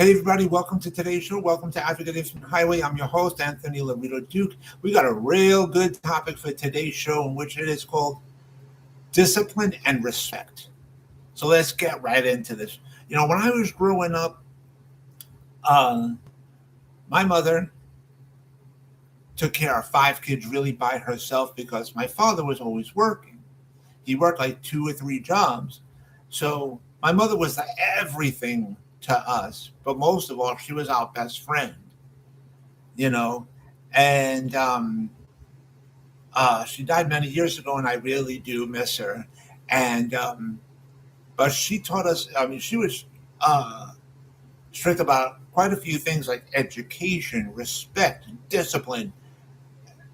Hey everybody, welcome to today's show. Welcome to Africa Different Highway. I'm your host, Anthony Lorito-Duke. We got a real good topic for today's show, in which it is called discipline and respect. So let's get right into this. When I was growing up, uh, my mother took care of five kids really by herself because my father was always working. He worked like two or three jobs. So my mother was everything to us, but most of all, she was our best friend, you know. And she died many years ago, and I really do miss her. And but she taught us. I mean, she was strict about quite a few things like education, respect, discipline.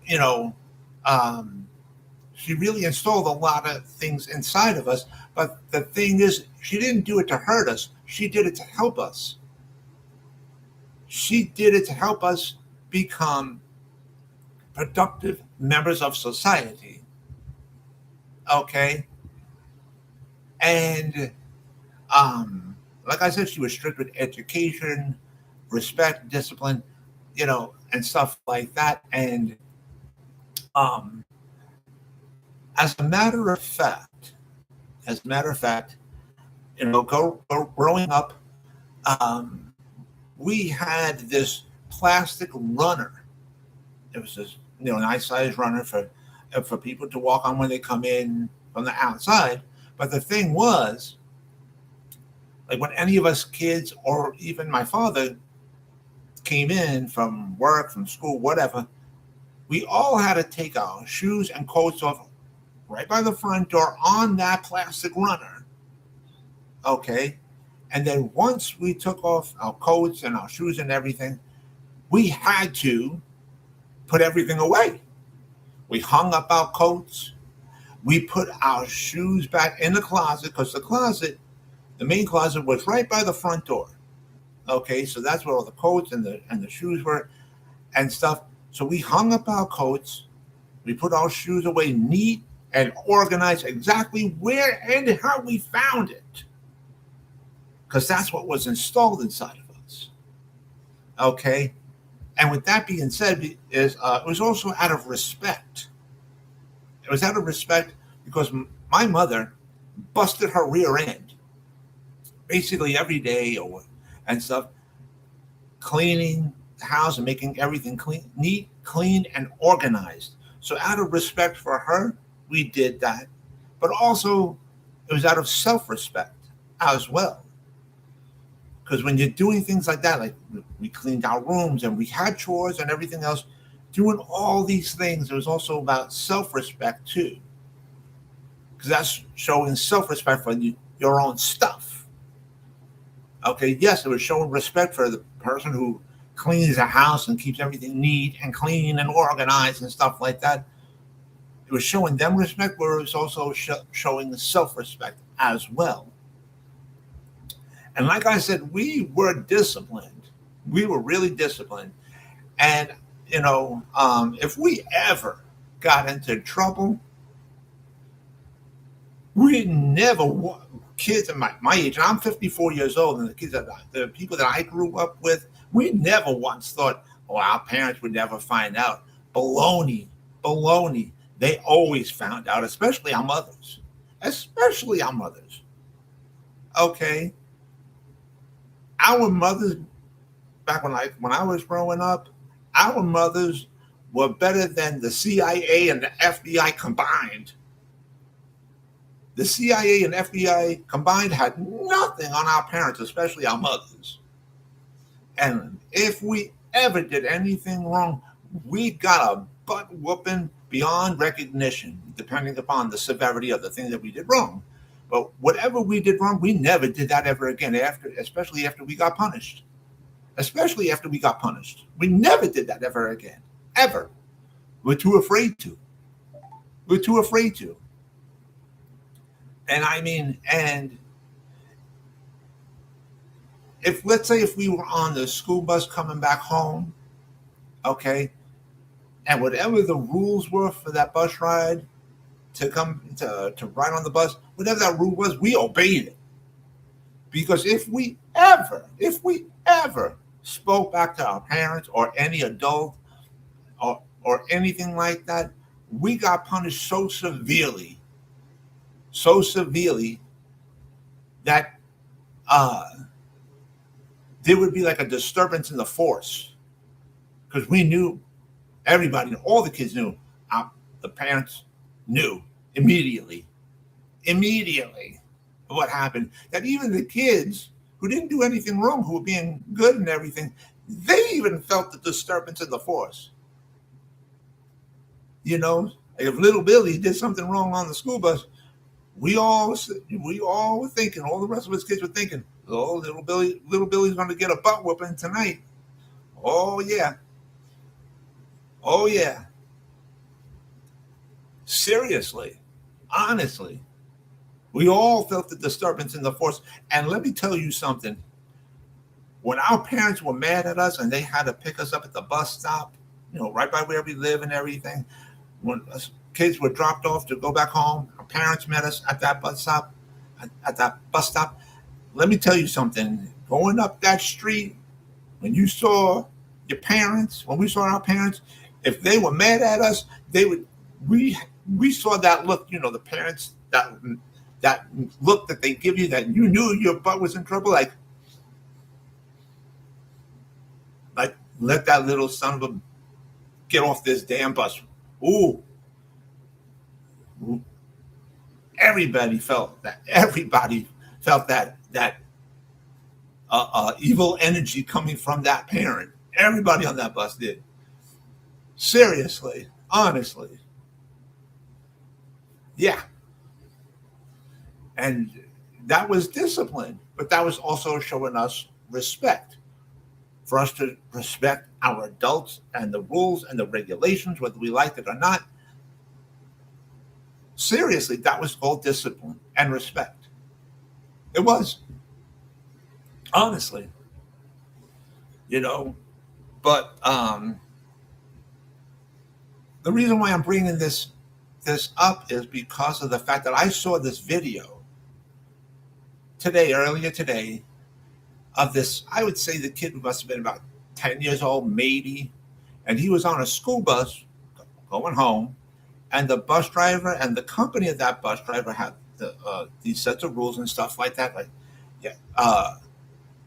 You know, um, she really installed a lot of things inside of us. But the thing is, she didn't do it to hurt us. She did it to help us. She did it to help us become productive members of society. Okay. And like I said, she was strict with education, respect, discipline, and stuff like that. And um, as a matter of fact, growing up, um, we had this plastic runner. It was this, nice size runner for people to walk on when they come in from the outside. But the thing was, like when any of us kids or even my father came in from work, from school, whatever, we all had to take our shoes and coats off right by the front door on that plastic runner. Okay. And then once we took off our coats and our shoes and everything, we had to put everything away. We hung up our coats. We put our shoes back in the closet because the main closet was right by the front door. Okay, so that's where all the coats and the shoes were and stuff. So we hung up our coats. We put our shoes away neat and organized exactly where and how we found it, because that's what was installed inside of us. Okay, and with that being said, it was also out of respect. It was out of respect because my mother busted her rear end basically every day or and stuff, cleaning the house and making everything clean, neat, clean, and organized. So out of respect for her, we did that. But also, it was out of self-respect as well. Because when you're doing things like that, like we cleaned our rooms and we had chores and everything else, doing all these things, it was also about self-respect too. Because that's showing self-respect for your own stuff. Okay, yes, it was showing respect for the person who cleans the house and keeps everything neat and clean and organized and stuff like that. It was showing them respect, but it was also showing self-respect as well. And like I said, we were disciplined. We were really disciplined. And, if we ever got into trouble, we never, kids in my age, and I'm 54 years old, and the people that I grew up with, we never once thought, oh, our parents would never find out. Baloney, baloney. They always found out, especially our mothers. Especially our mothers. Okay. Our mothers, back when I was growing up, our mothers were better than the CIA and the FBI combined. The CIA and FBI combined had nothing on our parents, especially our mothers. And if we ever did anything wrong, we got a butt whooping beyond recognition, depending upon the severity of the thing that we did wrong. But whatever we did wrong, we never did that ever again. Especially after we got punished. Especially after we got punished, we never did that ever again, ever. We're too afraid to. We're too afraid to. And I mean, and if let's say if we were on the school bus coming back home, okay, and whatever the rules were for that bus ride to come to ride on the bus, whatever that rule was, we obeyed it Because if we ever spoke back to our parents or any adult or anything like that, we got punished so severely that uh, there would be like a disturbance in the force, because we knew, everybody, all the kids knew, the parents knew immediately what happened. That even the kids who didn't do anything wrong, who were being good and everything, they even felt the disturbance in the force. You know, if little Billy did something wrong on the school bus, we all were thinking, all the rest of us kids were thinking, oh, little Billy's going to get a butt whooping tonight. Oh yeah. Seriously, honestly, we all felt the disturbance in the force. And let me tell you something. When our parents were mad at us and they had to pick us up at the bus stop, right by where we live and everything, when us kids were dropped off to go back home, our parents met us at that bus stop. Let me tell you something. Going up that street, when you saw your parents, when we saw our parents, if they were mad at us, we saw that look. The parents, that look that they give you, that you knew your butt was in trouble, like let that little son of a get off this damn bus. Ooh. Everybody felt that. Evil energy coming from that parent. Everybody on that bus did. Seriously, honestly, yeah. And that was discipline, but that was also showing us respect. For us to respect our adults and the rules and the regulations, whether we liked it or not. Seriously, that was all discipline and respect. It was, honestly, But the reason why I'm bringing this up is because of the fact that I saw this video earlier today, of this. I would say the kid must have been about 10 years old, maybe, and he was on a school bus going home, and the bus driver and the company of that bus driver had these sets of rules and stuff like that. Like, yeah,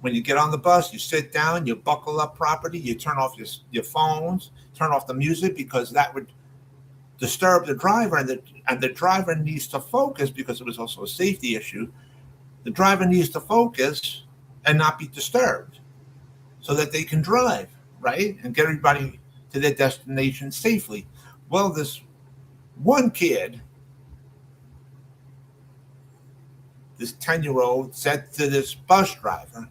when you get on the bus, you sit down, you buckle up properly, you turn off your phones, turn off the music, because that would disturb the driver, and the driver needs to focus, because it was also a safety issue. The driver needs to focus and not be disturbed, so that they can drive, right, and get everybody to their destination safely. Well, this one kid, this 10-year-old, said to this bus driver,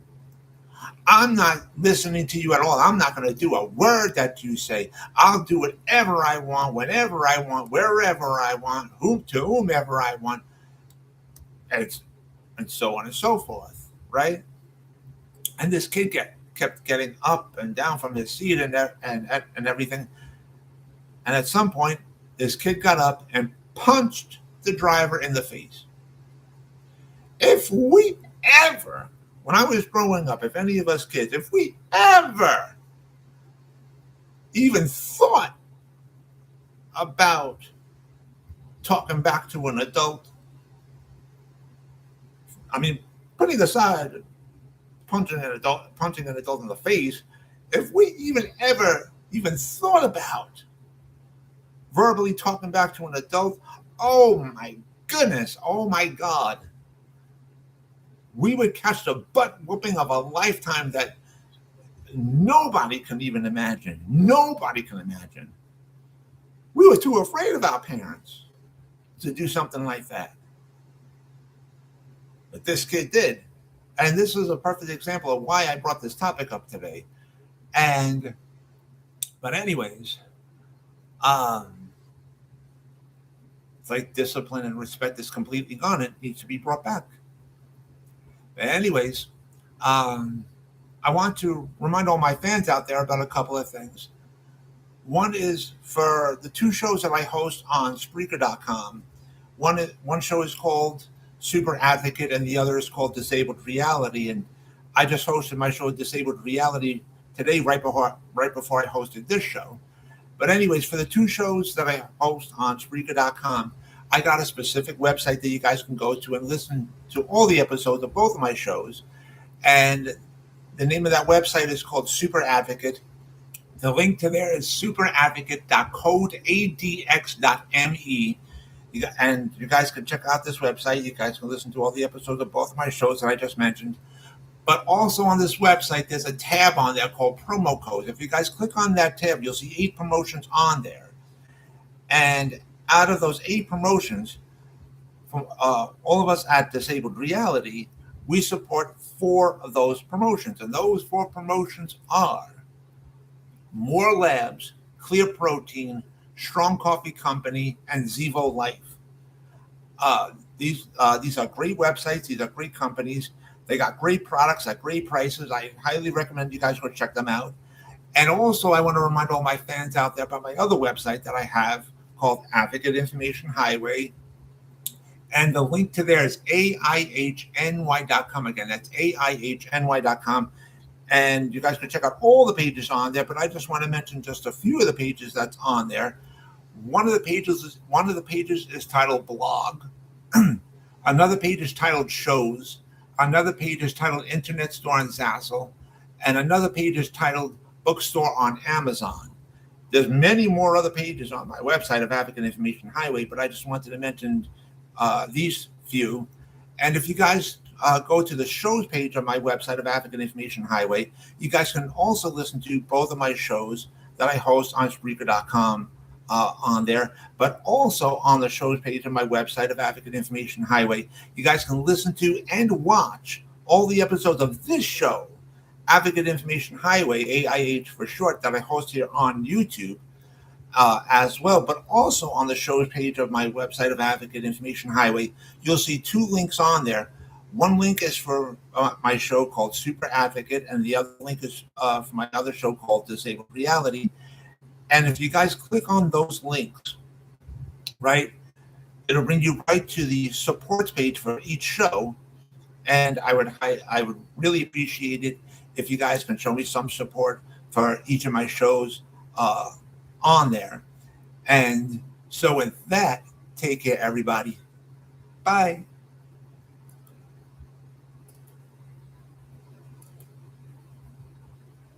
I'm not listening to you at all. I'm not going to do a word that you say. I'll do whatever I want, whenever I want, wherever I want, to whomever I want, and so on and so forth, right? And this kid kept getting up and down from his seat and everything. And at some point, this kid got up and punched the driver in the face. If we ever, when I was growing up, if any of us kids, if we ever even thought about talking back to an adult, I mean, putting aside punching an adult in the face, if we even thought about verbally talking back to an adult, oh my goodness, oh my God, we would catch the butt whooping of a lifetime that nobody can even imagine. Nobody can imagine. We were too afraid of our parents to do something like that. But this kid did. And this is a perfect example of why I brought this topic up today. But anyways, it's like discipline and respect is completely gone. It needs to be brought back. But anyways, I want to remind all my fans out there about a couple of things. One is for the two shows that I host on Spreaker.com. One show is called Super Advocate, and the other is called Disabled Reality. And I just hosted my show Disabled Reality today, right before I hosted this show. But anyways, for the two shows that I host on Spreaker.com, I got a specific website that you guys can go to and listen to all the episodes of both of my shows. And the name of that website is called Super Advocate. The link to there is superadvocate.codeadx.me. And you guys can check out this website. You guys can listen to all the episodes of both of my shows that I just mentioned. But also on this website, there's a tab on there called promo codes. If you guys click on that tab, you'll see 8 promotions on there. And out of those 8 promotions, from all of us at Disabled Reality, we support 4 of those promotions. And those 4 promotions are More Labs, Clear Protein, Strong Coffee Company, and Zevo Life. These are great websites. These are great companies. They got great products at great prices. I highly recommend you guys go check them out. And also, I want to remind all my fans out there about my other website that I have called Advocate Information Highway. And the link to there is AIHNY.com. Again, that's AIHNY.com. And you guys can check out all the pages on there, but I just want to mention just a few of the pages that's on there. One of the pages is titled Blog. Another page is titled Shows. Another page is titled Internet Store on Zazzle. And another page is titled Bookstore on Amazon. There's many more other pages on my website of Advocate Information Highway, but I just wanted to mention these few. And if you guys go to the shows page on my website of Advocate Information Highway, you guys can also listen to both of my shows that I host on Spreaker.com on there, but also on the shows page on my website of Advocate Information Highway, you guys can listen to and watch all the episodes of this show, Advocate Information Highway, AIH for short, that I host here on YouTube as well. But also on the shows page of my website of Advocate Information Highway, you'll see 2 links on there. One link is for my show called Super Advocate, and the other link is for my other show called Disabled Reality. And if you guys click on those links, right, it'll bring you right to the supports page for each show. And I would really appreciate it if you guys can show me some support for each of my shows on there. And so with that, take care, everybody. Bye.